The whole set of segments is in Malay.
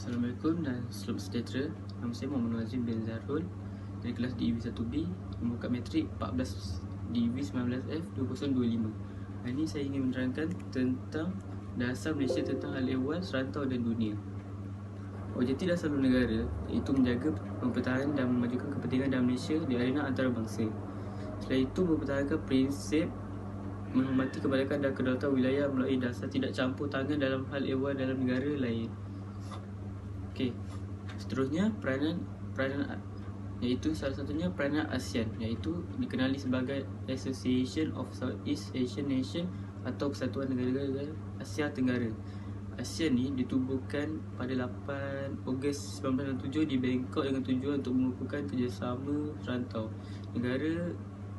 Assalamualaikum dan selamat sejahtera. Nama saya Muhammad Nazim bin Zarul dari kelas DIV 1B, membuka matrik 14 DIV 19F 2025. Hari ini saya ingin menerangkan tentang dasar Malaysia tentang hal ehwal, serantau dan dunia. Objektif dasar negara iaitu menjaga, mempertahankan dan memajukan kepentingan dalam Malaysia di arena antarabangsa. Selain itu, mempertahankan prinsip menghormati kemerdekaan dan kedaulatan wilayah melalui dasar tidak campur tangan dalam hal ehwal dalam negara lain. Okey. Seterusnya peranan iaitu salah satunya peranan ASEAN, iaitu dikenali sebagai Association of Southeast Asian Nation atau Persatuan Negara-Negara Asia Tenggara. ASEAN ni ditubuhkan pada 8 Ogos 1967 di Bangkok dengan tujuan untuk mengukuhkan kerjasama serantau. Negara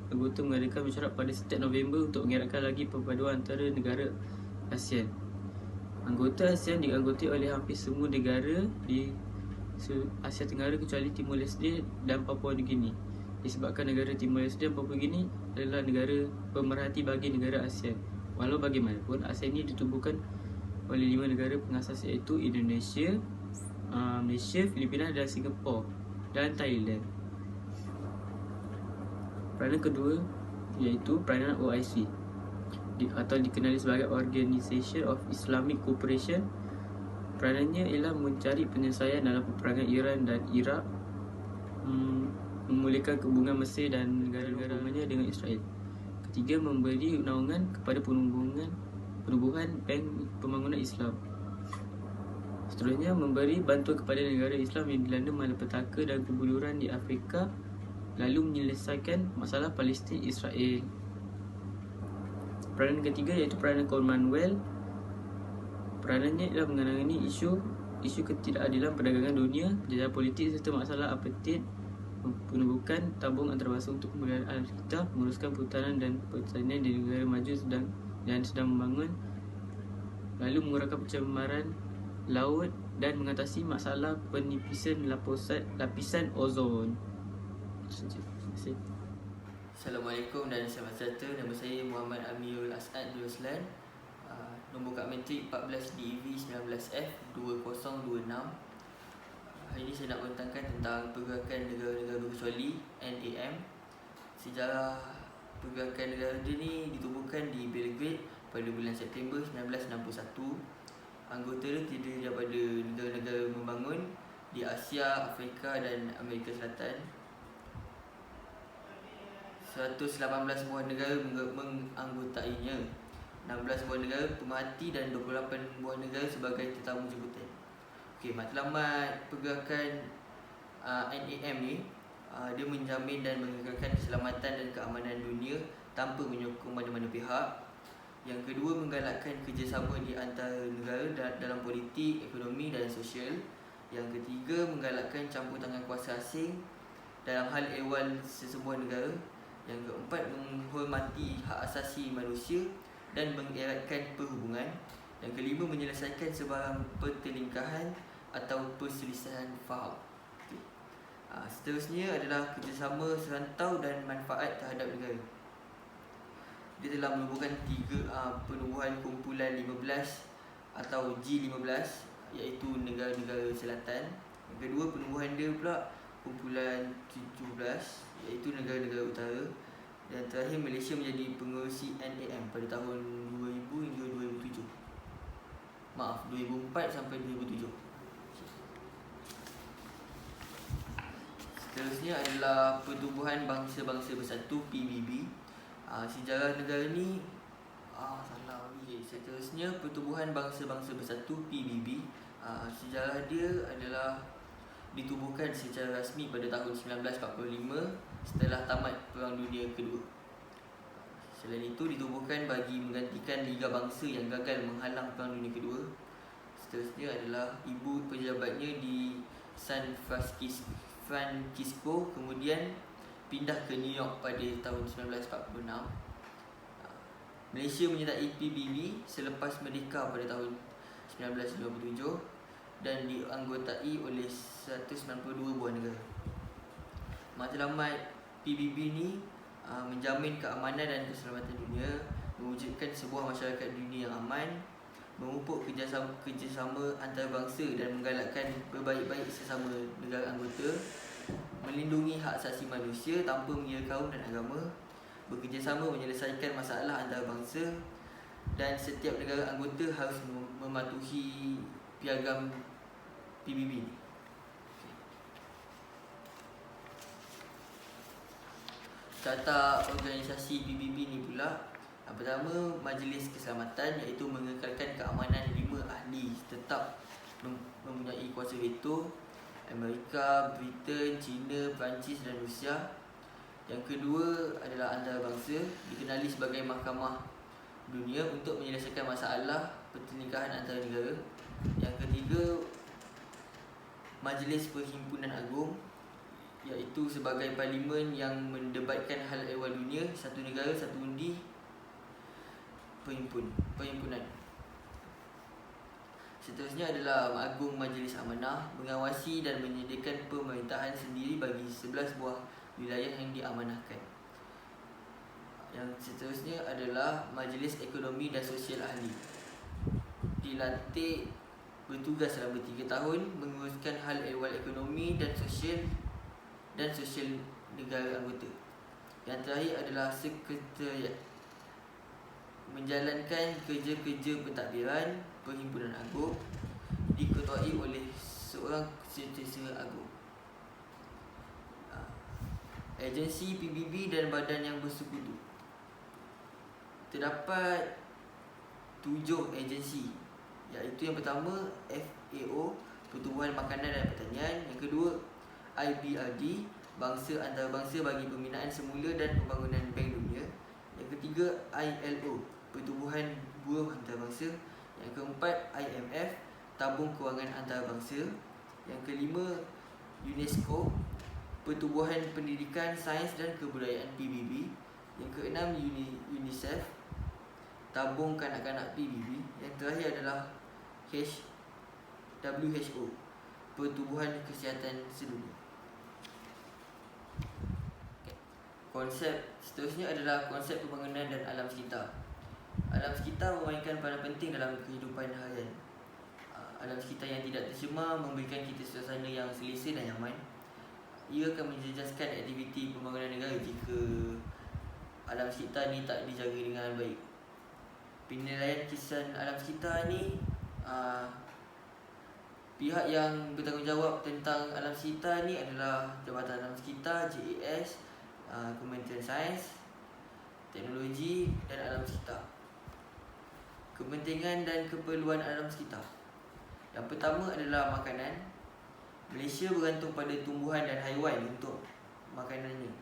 anggota mengadakan mesyuarat pada setiap November untuk mengeratkan lagi perpaduan antara negara ASEAN. Anggota ASEAN dianggoti oleh hampir semua negara di Asia Tenggara kecuali Timor Leste dan Papua New Guinea. Disebabkan negara Timor Leste dan Papua New Guinea adalah negara pemerhati bagi negara ASEAN. Walau bagaimanapun, ASEAN ini ditubuhkan oleh 5 negara pengasas iaitu Indonesia, Malaysia, Filipina dan Singapura dan Thailand. Peranan kedua iaitu peranan OIC atau dikenali sebagai Organisation of Islamic Cooperation. Peranannya ialah mencari penyelesaian dalam peperangan Iran dan Iraq, memulihkan hubungan Mesir dan negara-negara dengan Israel. Ketiga, memberi naungan kepada penubuhan Bank Pembangunan Islam. Seterusnya, memberi bantuan kepada negara Islam yang dilanda malapetaka dan kebuluran di Afrika, lalu menyelesaikan masalah Palestin Israel. Peranan ketiga iaitu peranan Commonwealth. Peranannya ialah menangani isu ketidakadilan perdagangan dunia, jejak politik serta masalah apartheid, penubukan tabung antarabangsa untuk pemberdayaan kita, menguruskan perhutanan dan pertanian di negara maju dan sedang membangun, lalu mengurangkan pencemaran laut dan mengatasi masalah penipisan lapisan ozon. Terima kasih. Assalamualaikum dan selamat sejahtera. Nama saya Muhammad Amirul As'ad Ruslan, nombor kad matrik 14 DEV 19F 2026. Hari ini saya nak bentangkan tentang pergerakan negara-negara berkecuali NAM. Sejarah pergerakan negara ini ditubuhkan di Belgrade pada bulan September 1961. Anggota dia terdiri daripada negara-negara membangun di Asia, Afrika dan Amerika Selatan. 118 buah negara menganggotainya, 16 buah negara pemerhati dan 28 buah negara sebagai tetamu jemputan. Okey, matlamat pergerakan NAM ni dia menjamin dan mengekalkan keselamatan dan keamanan dunia tanpa menyokong mana-mana pihak. Yang kedua, menggalakkan kerjasama di antara negara dalam politik, ekonomi dan sosial. Yang ketiga, menggalakkan campur tangan kuasa asing dalam hal ehwal sesebuah negara. Yang keempat, menghormati hak asasi manusia dan mengeratkan perhubungan. Yang kelima, menyelesaikan sebarang pertelingkahan atau perselisihan faham. Seterusnya adalah kerjasama serantau dan manfaat terhadap negara. Dia telah menubuhkan 3 penubuhan kumpulan 15 atau G15, iaitu negara-negara selatan. Yang kedua, penubuhan dia pula kumpulan 17, iaitu negara-negara utara. Dan terakhir, Malaysia menjadi pengerusi NAM pada tahun 2000 hingga 2007. 2004 sampai 2007. Seterusnya adalah Pertubuhan Bangsa-Bangsa Bersatu PBB. Sejarah negara ni Seterusnya Pertubuhan Bangsa-Bangsa Bersatu PBB. Sejarah dia adalah ditubuhkan secara rasmi pada tahun 1945 setelah tamat Perang Dunia Kedua. Selain itu, ditubuhkan bagi menggantikan Liga Bangsa yang gagal menghalang Perang Dunia Kedua. Seterusnya adalah ibu pejabatnya di San Francisco, kemudian pindah ke New York pada tahun 1946. Malaysia menyertai PBB selepas merdeka pada tahun 1957 dan dianggotai oleh 192 buah negara. Matlamat PBB ni menjamin keamanan dan keselamatan dunia, mewujudkan sebuah masyarakat dunia yang aman, memupuk kerjasama antarabangsa dan menggalakkan berbaik-baik sesama negara anggota, melindungi hak asasi manusia tanpa mengira kaum dan agama, bekerjasama menyelesaikan masalah antarabangsa, dan setiap negara anggota harus mematuhi piagam PBB ni. Tata organisasi PBB ni pula, yang pertama, Majlis Keselamatan, iaitu mengekalkan keamanan 5 ahli tetap mempunyai kuasa veto: Amerika, Britain, China, Perancis dan Rusia. Yang kedua adalah antarabangsa, dikenali sebagai Mahkamah Dunia untuk menyelesaikan masalah pertelingkahan antara negara. Yang ketiga, Majlis Perhimpunan Agung, iaitu sebagai parlimen yang mendebatkan hal ehwal dunia, satu negara, satu undi, perhimpunan. Seterusnya adalah Agung Majlis Amanah, mengawasi dan menyediakan pemerintahan sendiri bagi 11 buah wilayah yang diamanahkan. Yang seterusnya adalah Majlis Ekonomi dan Sosial Ahli, dilantik bertugas selama 3 tahun menguruskan hal ehwal ekonomi dan sosial negara anggota. Yang terakhir adalah Sekretariat, menjalankan kerja-kerja pentadbiran Perhimpunan Agung, diketuai oleh seorang Setiausaha Agung. Agensi PBB dan badan yang bersekutu. Terdapat 7 agensi, iaitu yang pertama FAO, Pertubuhan Makanan dan Pertanian. Yang kedua IBRD, Bangsa Antarabangsa bagi Pembinaan Semula dan Pembangunan Bank Dunia. Yang ketiga ILO, Pertubuhan Buruh Antarabangsa. Yang keempat IMF, Tabung Kewangan Antarabangsa. Yang kelima UNESCO, Pertubuhan Pendidikan, Sains dan Kebudayaan PBB. Yang keenam UNICEF, Tabung Kanak-kanak PBB. Yang terakhir adalah WHO, Pertubuhan Kesihatan Sedunia. Konsep seterusnya adalah konsep pembangunan dan alam sekitar. Alam sekitar memainkan peranan penting dalam kehidupan harian. Alam sekitar yang tidak tercemar memberikan kita suasana yang selesa dan nyaman. Ia akan menjejaskan aktiviti pembangunan negara jika alam sekitar ni tak dijaga dengan baik. Penilaian kisaran alam sekitar ni, pihak yang bertanggungjawab tentang alam sekitar ni adalah Jabatan Alam Sekitar JAS, Kementerian Sains, Teknologi dan Alam Sekitar. Kepentingan dan keperluan alam sekitar. Yang pertama adalah makanan. Malaysia bergantung pada tumbuhan dan haiwan untuk makanannya.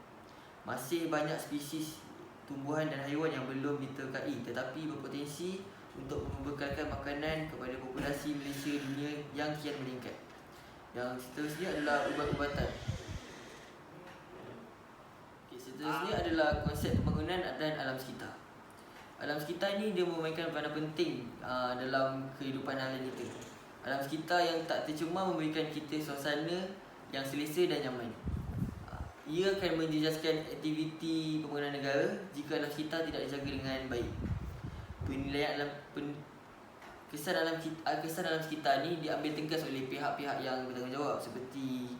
Masih banyak spesies tumbuhan dan haiwan yang belum diterkai tetapi berpotensi untuk membekalkan makanan kepada populasi Malaysia dunia yang kian meningkat. Yang seterusnya adalah ubat-ubatan. Seterusnya adalah konsep pembangunan dan alam sekitar. Alam sekitar ni dia memainkan peranan penting dalam kehidupan harian kita. Alam sekitar yang tak tercemar memberikan kita suasana yang selesa dan nyaman. Ia akan menjejaskan aktiviti pembangunan negara jika alam sekitar tidak dijaga dengan baik. Penilaian kesan alam sekitar ni diambil tegas oleh pihak-pihak yang bertanggungjawab seperti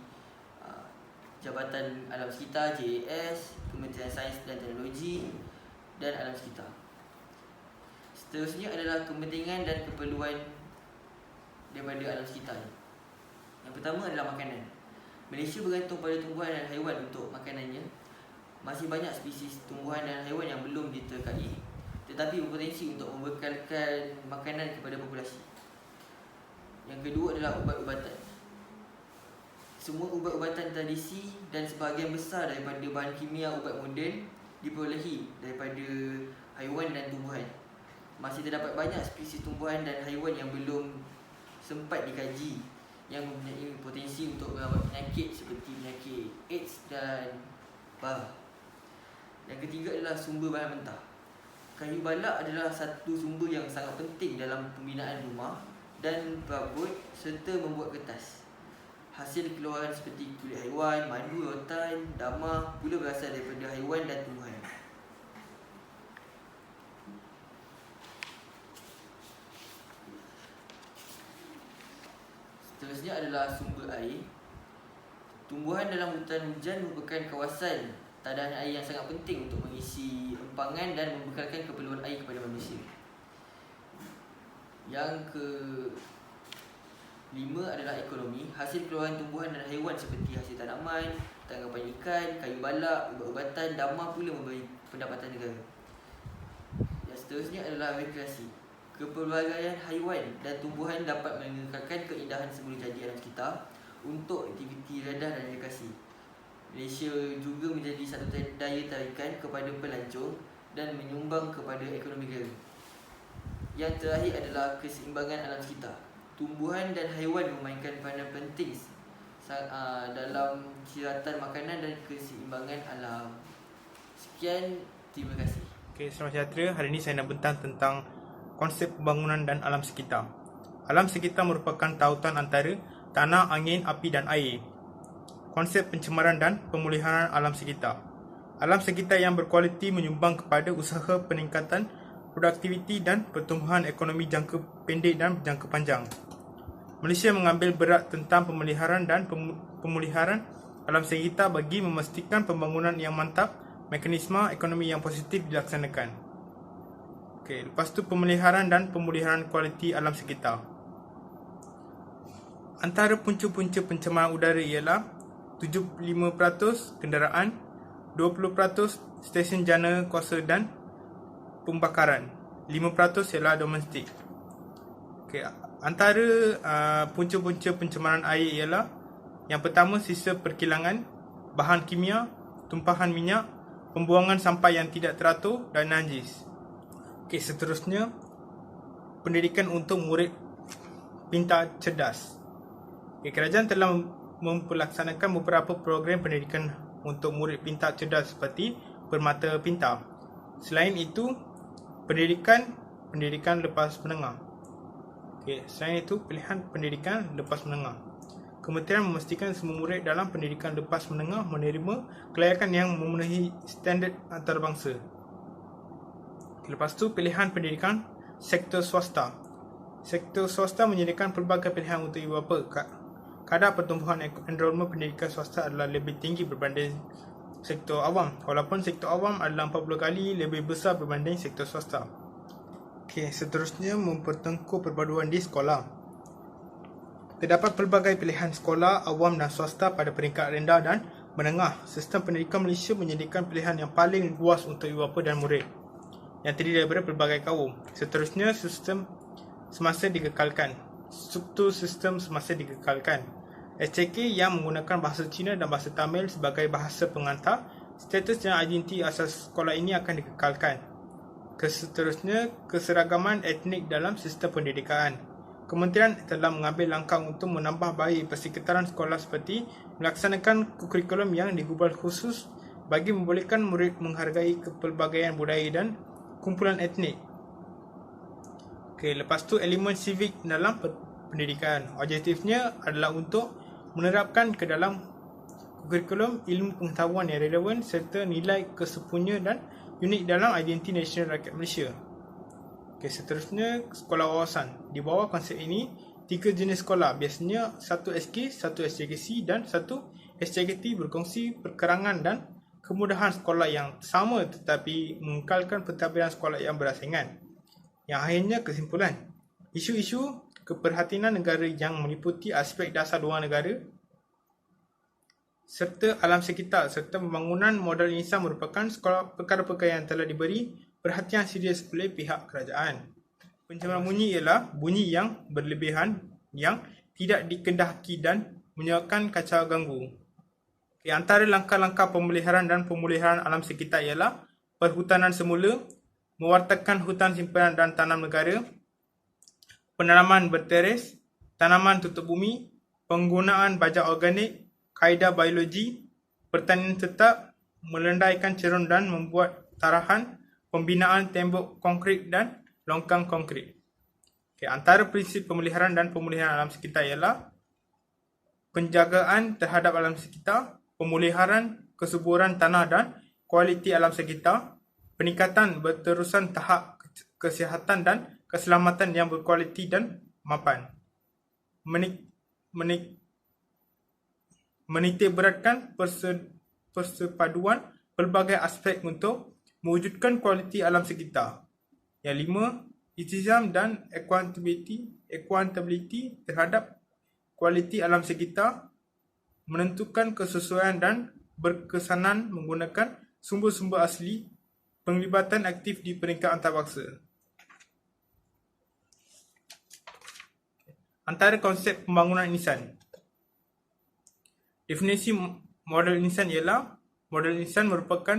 Jabatan Alam Sekitar JAS, Kementerian Sains dan Teknologi dan Alam Sekitar. Seterusnya adalah kepentingan dan keperluan daripada alam sekitar. Yang pertama adalah makanan. Malaysia bergantung pada tumbuhan dan haiwan untuk makanannya. Masih banyak spesies tumbuhan dan haiwan yang belum diterkai tetapi berpotensi untuk membekalkan makanan kepada populasi. Yang kedua adalah ubat-ubatan. Semua ubat-ubatan tradisi dan sebahagian besar daripada bahan kimia ubat moden diperolehi daripada haiwan dan tumbuhan. Masih terdapat banyak spesies tumbuhan dan haiwan yang belum sempat dikaji yang mempunyai potensi untuk merawat penyakit seperti penyakit AIDS dan parah. Yang ketiga adalah sumber bahan mentah. Kayu balak adalah satu sumber yang sangat penting dalam pembinaan rumah dan perabot serta membuat kertas. Hasil keluaran seperti kulit haiwan, madu, rotan, damar pula berasal daripada haiwan dan tumbuhan. seterusnya adalah sumber air. Tumbuhan dalam hutan hujan merupakan kawasan tadahan air yang sangat penting untuk mengisi empangan dan membekalkan keperluan air kepada manusia. Yang ke-5 adalah ekonomi. Hasil keluaran tumbuhan dan haiwan seperti hasil tanaman, tangkapan ikan, kayu balak, ubat-ubatan, damar pula memberi pendapatan negara. Yang seterusnya adalah rekreasi. Kepelbagaian haiwan dan tumbuhan dapat mengekalkan keindahan semula jadi alam sekitar untuk aktiviti redah dan rekreasi. Malaysia juga menjadi satu daya tarikan kepada pelancong dan menyumbang kepada ekonomi negara. Yang terakhir adalah keseimbangan alam sekitar. Tumbuhan dan haiwan memainkan peranan penting dalam siratan makanan dan keseimbangan alam. Sekian, terima kasih. Okey, selamat sejahtera. Hari ini saya nak bentang tentang konsep pembangunan dan alam sekitar. Alam sekitar merupakan tautan antara tanah, angin, api dan air. Konsep pencemaran dan pemulihan alam sekitar. Alam sekitar yang berkualiti menyumbang kepada usaha peningkatan produktiviti dan pertumbuhan ekonomi jangka pendek dan jangka panjang. Malaysia mengambil berat tentang pemeliharaan dan pemulihan alam sekitar bagi memastikan pembangunan yang mantap, mekanisme ekonomi yang positif dilaksanakan. Okey, lepas tu pemeliharaan dan pemulihan kualiti alam sekitar. Antara punca-punca pencemaran udara ialah 75% kenderaan, 20% stesen jana kuasa dan pembakaran, 5% ialah domestik. Okey, antara punca-punca pencemaran air ialah yang pertama, sisa perkilangan, bahan kimia, tumpahan minyak, pembuangan sampah yang tidak teratur dan najis. Okey, seterusnya pendidikan untuk murid pintar cerdas. Okey, kerajaan telah mempelaksanakan beberapa program pendidikan untuk murid pintar cerdas seperti Permata Pintar. Selain itu, pendidikan lepas menengah. Okey, selain itu pilihan pendidikan lepas menengah. Kementerian memastikan semua murid dalam pendidikan lepas menengah menerima kelayakan yang memenuhi standard antarabangsa. Lepas tu pilihan pendidikan sektor swasta. Sektor swasta menyediakan pelbagai pilihan untuk ibu bapa. Kadar pertumbuhan enrolment pendidikan swasta adalah lebih tinggi berbanding sektor awam, walaupun sektor awam adalah 40 kali lebih besar berbanding sektor swasta. Okey, seterusnya mempertengkur perpaduan di sekolah. Terdapat pelbagai pilihan sekolah awam dan swasta pada peringkat rendah dan menengah. Sistem pendidikan Malaysia menyediakan pilihan yang paling luas untuk ibu bapa dan murid yang terdiri daripada pelbagai kaum. Seterusnya, sistem semasa dikekalkan. Struktur sistem semasa dikekalkan. SCK yang menggunakan bahasa Cina dan bahasa Tamil sebagai bahasa pengantar, status dan identiti asas sekolah ini akan dikekalkan. Seterusnya, keseragaman etnik dalam sistem pendidikan. Kementerian telah mengambil langkah untuk menambah baik persekitaran sekolah seperti melaksanakan kurikulum yang digubal khusus bagi membolehkan murid menghargai kepelbagaian budaya dan kumpulan etnik. Okey, lepas tu elemen civic dalam pendidikan. Objektifnya adalah untuk menerapkan ke dalam kurikulum ilmu pengetahuan yang relevan serta nilai kesepunya dan unik dalam identiti nasional rakyat Malaysia. Okey, seterusnya sekolah wawasan. Di bawah konsep ini, 3 jenis sekolah, biasanya 1 SK, 1 SJKC dan 1 SJKT berkongsi perkarangan dan kemudahan sekolah yang sama tetapi mengekalkan pentadbiran sekolah yang berasingan. Yang akhirnya, kesimpulan. Isu-isu keperhatian negara yang meliputi aspek dasar luar negara serta alam sekitar serta pembangunan modal insan merupakan perkara-perkara yang telah diberi perhatian serius oleh pihak kerajaan. Pencemaran bunyi ialah bunyi yang berlebihan yang tidak dikendaki dan menyebabkan kacau ganggu. Antara langkah-langkah pemeliharaan dan pemulihan alam sekitar ialah perhutanan semula, mewartakan hutan simpanan dan tanam negara, penanaman berteres, tanaman tutup bumi, penggunaan bajak organik, kaedah biologi, pertanian tetap, melendaikan cerun dan membuat tarahan, pembinaan tembok konkrit dan longkang konkrit. Antara prinsip pemeliharaan dan pemulihan alam sekitar ialah penjagaan terhadap alam sekitar, pemuliharaan kesuburan tanah dan kualiti alam sekitar, peningkatan berterusan tahap kesihatan dan keselamatan yang berkualiti dan mapan, menitikberatkan persepaduan pelbagai aspek untuk mewujudkan kualiti alam sekitar. Yang 5, iltizam dan accountability terhadap kualiti alam sekitar, menentukan kesesuaian dan berkesanan menggunakan sumber-sumber asli, penglibatan aktif di peringkat antarabangsa. Antara konsep pembangunan insan. Definisi model insan ialah model insan merupakan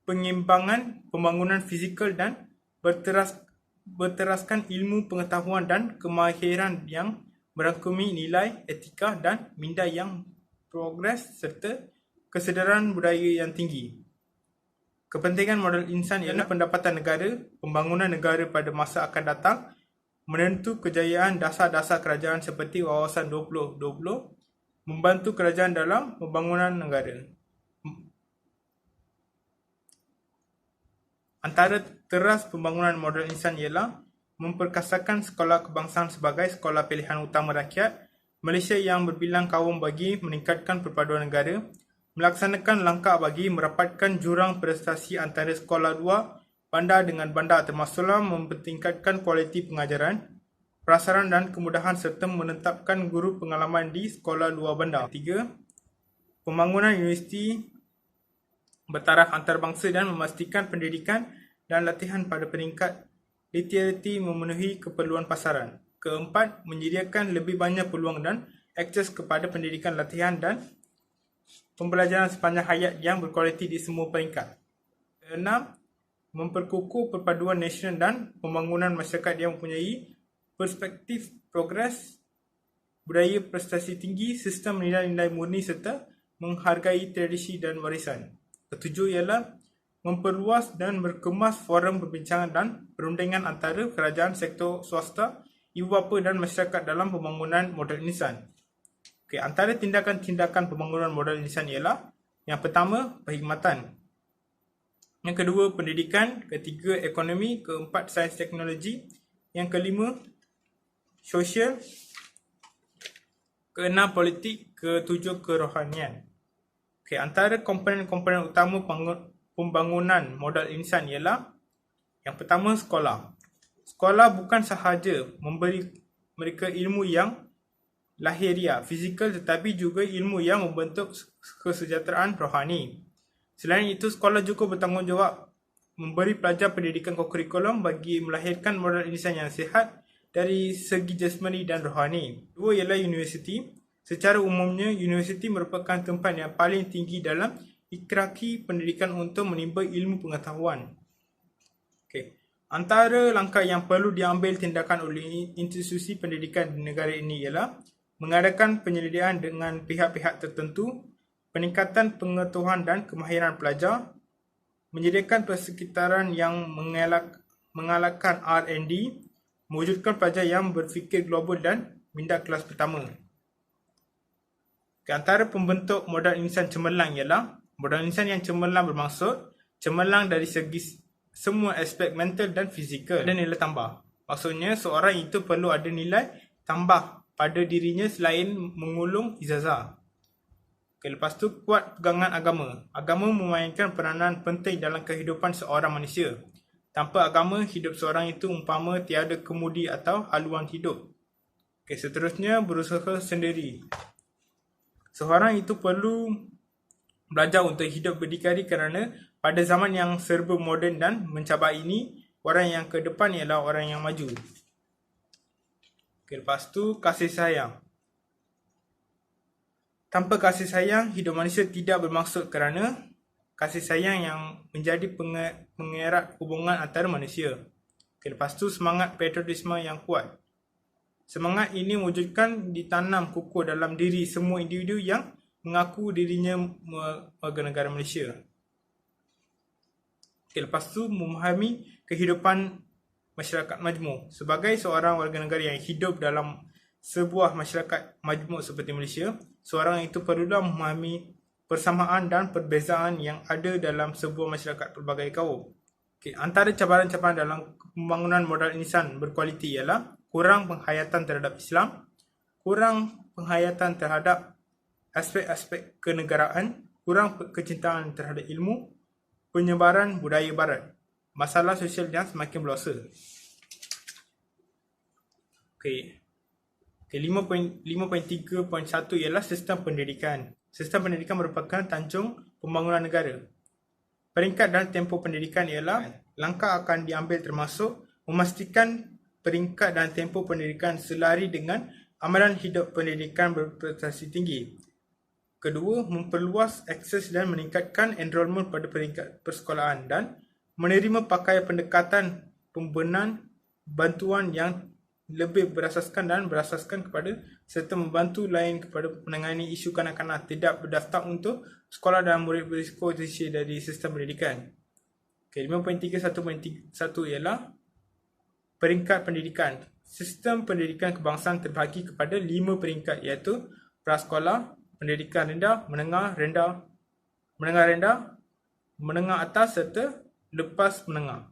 pengimbangan pembangunan fizikal dan berteraskan ilmu pengetahuan dan kemahiran yang merangkumi nilai, etika dan minda yang progres serta kesedaran budaya yang tinggi. Kepentingan model insan ialah pendapatan negara, pembangunan negara pada masa akan datang, menentu kejayaan dasar-dasar kerajaan seperti Wawasan 2020, membantu kerajaan dalam pembangunan negara. Antara teras pembangunan model insan ialah memperkasakan sekolah kebangsaan sebagai sekolah pilihan utama rakyat, Malaysia yang berbilang kaum bagi meningkatkan perpaduan negara, melaksanakan langkah bagi merapatkan jurang prestasi antara sekolah luar bandar dengan bandar termasuklah mempertingkatkan kualiti pengajaran, prasaran dan kemudahan serta menetapkan guru pengalaman di sekolah luar bandar. 3. Pembangunan universiti bertaraf antarabangsa dan memastikan pendidikan dan latihan pada peringkat literati memenuhi keperluan pasaran. 4. Menyediakan lebih banyak peluang dan akses kepada pendidikan latihan dan pembelajaran sepanjang hayat yang berkualiti di semua peringkat. 6. Memperkukuh perpaduan nasional dan pembangunan masyarakat yang mempunyai perspektif progres, budaya prestasi tinggi, sistem nilai-nilai murni serta menghargai tradisi dan warisan. 7 ialah memperluas dan berkemas forum perbincangan dan perundingan antara kerajaan, sektor swasta, ibu bapa dan masyarakat dalam pembangunan model insan. Antara tindakan-tindakan pembangunan model insan ialah yang pertama, perkhidmatan. Yang kedua, pendidikan. Ketiga, ekonomi. Keempat, sains teknologi. Yang kelima, sosial. Keenam, politik. Ketujuh, kerohanian. Antara komponen-komponen utama pembangunan modal insan ialah yang pertama, sekolah. Sekolah bukan sahaja memberi mereka ilmu yang lahiriah, fizikal tetapi juga ilmu yang membentuk kesejahteraan rohani. Selain itu, sekolah juga bertanggungjawab memberi pelajar pendidikan kurikulum bagi melahirkan modal insan yang sihat dari segi jasmani dan rohani. Dua ialah universiti. Secara umumnya, universiti merupakan tempat yang paling tinggi dalam hierarki pendidikan untuk menimba ilmu pengetahuan. Antara langkah yang perlu diambil tindakan oleh institusi pendidikan di negara ini ialah mengadakan penyelidikan dengan pihak-pihak tertentu, peningkatan pengetahuan dan kemahiran pelajar, menyediakan persekitaran yang mengalahkan R&D, mewujudkan pelajar yang berfikir global dan minda kelas pertama. Antara pembentuk modal insan cemerlang ialah modal insan yang cemerlang bermaksud cemerlang dari segi semua aspek mental dan fizikal dan nilai tambah. Maksudnya seorang itu perlu ada nilai tambah pada dirinya selain mengulung ijazah. Lepas tu, kuat pegangan agama. Agama memainkan peranan penting dalam kehidupan seorang manusia. Tanpa agama, hidup seorang itu umpama tiada kemudi atau haluan hidup. Seterusnya, berusaha sendiri. Seorang itu perlu belajar untuk hidup berdikari kerana pada zaman yang serba moden dan mencabar ini, orang yang ke depan ialah orang yang maju. Lepas tu, kasih sayang. Tanpa kasih sayang, hidup manusia tidak bermaksud kerana kasih sayang yang menjadi pengerat hubungan antara manusia. Lepas tu, semangat patriotisme yang kuat. Semangat ini wujudkan ditanam kukuh dalam diri semua individu yang mengaku dirinya warga negara Malaysia. Lepas tu, memahami kehidupan masyarakat majmuk. Sebagai seorang warga negara yang hidup dalam sebuah masyarakat majmuk seperti Malaysia, seorang itu perlulah memahami persamaan dan perbezaan yang ada dalam sebuah masyarakat pelbagai kaum. Antara cabaran-cabaran dalam pembangunan modal insan berkualiti ialah kurang penghayatan terhadap Islam, kurang penghayatan terhadap aspek-aspek kenegaraan, kurang kecintaan terhadap ilmu, penyebaran budaya barat. Masalah sosial yang semakin berdosa. Okey. 5.3.1 ialah sistem pendidikan. Sistem pendidikan merupakan tanjung pembangunan negara. Peringkat dan tempoh pendidikan ialah langkah akan diambil termasuk memastikan peringkat dan tempoh pendidikan selari dengan amalan hidup pendidikan berprestasi tinggi. Kedua, memperluas akses dan meningkatkan enrolment pada peringkat persekolahan dan menerima pakai pendekatan pembenahan bantuan yang lebih berasaskan kepada serta membantu lain kepada menangani isu kanak-kanak tidak berdaftar untuk sekolah dan murid berisiko tersier dari sistem pendidikan. 5.3.1.1 ialah peringkat pendidikan. Sistem pendidikan kebangsaan terbahagi kepada 5 peringkat iaitu prasekolah, pendidikan rendah, menengah rendah, menengah atas serta lepas menengah.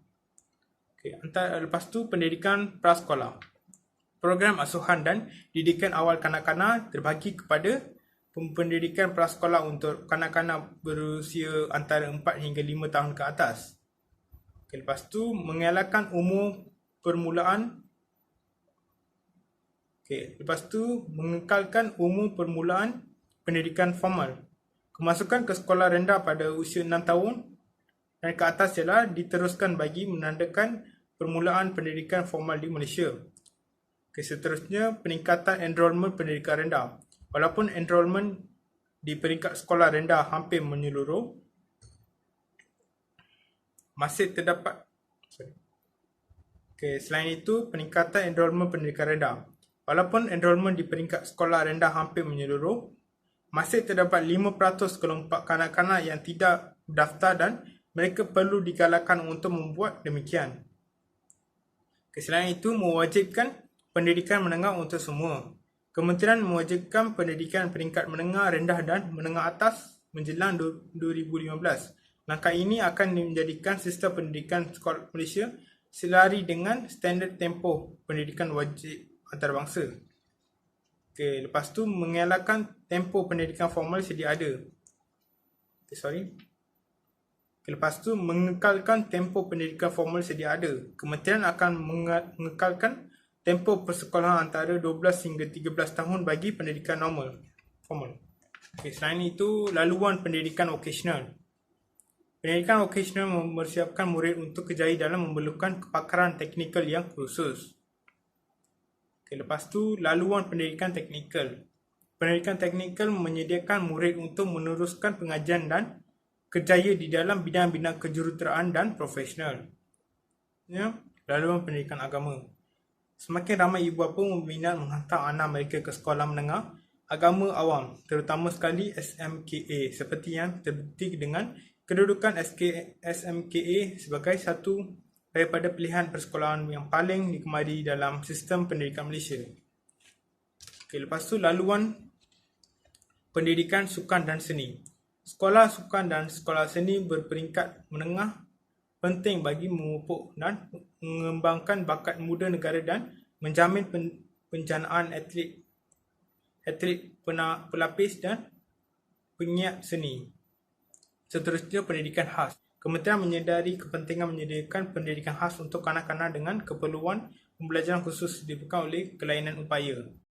Lepas tu pendidikan prasekolah. Program asuhan dan didikan awal kanak-kanak terbahagi kepada pendidikan prasekolah untuk kanak-kanak berusia antara 4 hingga 5 tahun ke atas. Lepas tu mengelakkan umur permulaan. Lepas tu mengekalkan umur permulaan pendidikan formal. Kemasukan ke sekolah rendah pada usia 6 tahun dan ke atas ialah diteruskan bagi menandakan permulaan pendidikan formal di Malaysia. Seterusnya, peningkatan enrolment pendidikan rendah. Walaupun enrolment di peringkat sekolah rendah hampir menyeluruh, masih terdapat selain itu, peningkatan enrolment pendidikan rendah. Walaupun enrolment di peringkat sekolah rendah hampir menyeluruh, masih terdapat 5% kelompok kanak-kanak yang tidak berdaftar dan mereka perlu digalakkan untuk membuat demikian. Selain itu, mewajibkan pendidikan menengah untuk semua. Kementerian mewajibkan pendidikan peringkat menengah rendah dan menengah atas menjelang 2015. Langkah ini akan menjadikan sistem pendidikan sekolah Malaysia selari dengan standard tempoh pendidikan wajib antarabangsa. Lepas tu mengelakkan tempoh pendidikan formal sedia ada. Lepas tu mengekalkan tempoh pendidikan formal sedia ada. Kementerian akan mengekalkan tempoh persekolahan antara 12 hingga 13 tahun bagi pendidikan formal. Selain itu, laluan pendidikan vocational. Pendidikan vocational mempersiapkan murid untuk kerjaya dalam memerlukan kepakaran teknikal yang khusus. Lepas tu, laluan pendidikan teknikal. Pendidikan teknikal menyediakan murid untuk meneruskan pengajian dan kerjaya di dalam bidang-bidang kejuruteraan dan profesional. Laluan pendidikan agama. Semakin ramai ibu bapa berminat menghantar anak mereka ke sekolah menengah agama awam, terutama sekali SMKA, seperti yang terbukti dengan kedudukan SMKA sebagai satu daripada pilihan persekolahan yang paling digemari dalam sistem pendidikan Malaysia. Lepas tu laluan pendidikan sukan dan seni. Sekolah sukan dan sekolah seni berperingkat menengah penting bagi memupuk dan mengembangkan bakat muda negara dan menjamin penjanaan atlet pelapis dan penyiap seni. Seterusnya, pendidikan khas. Kementerian menyedari kepentingan menyediakan pendidikan khas untuk kanak-kanak dengan keperluan pembelajaran khusus disebabkan oleh kelainan upaya.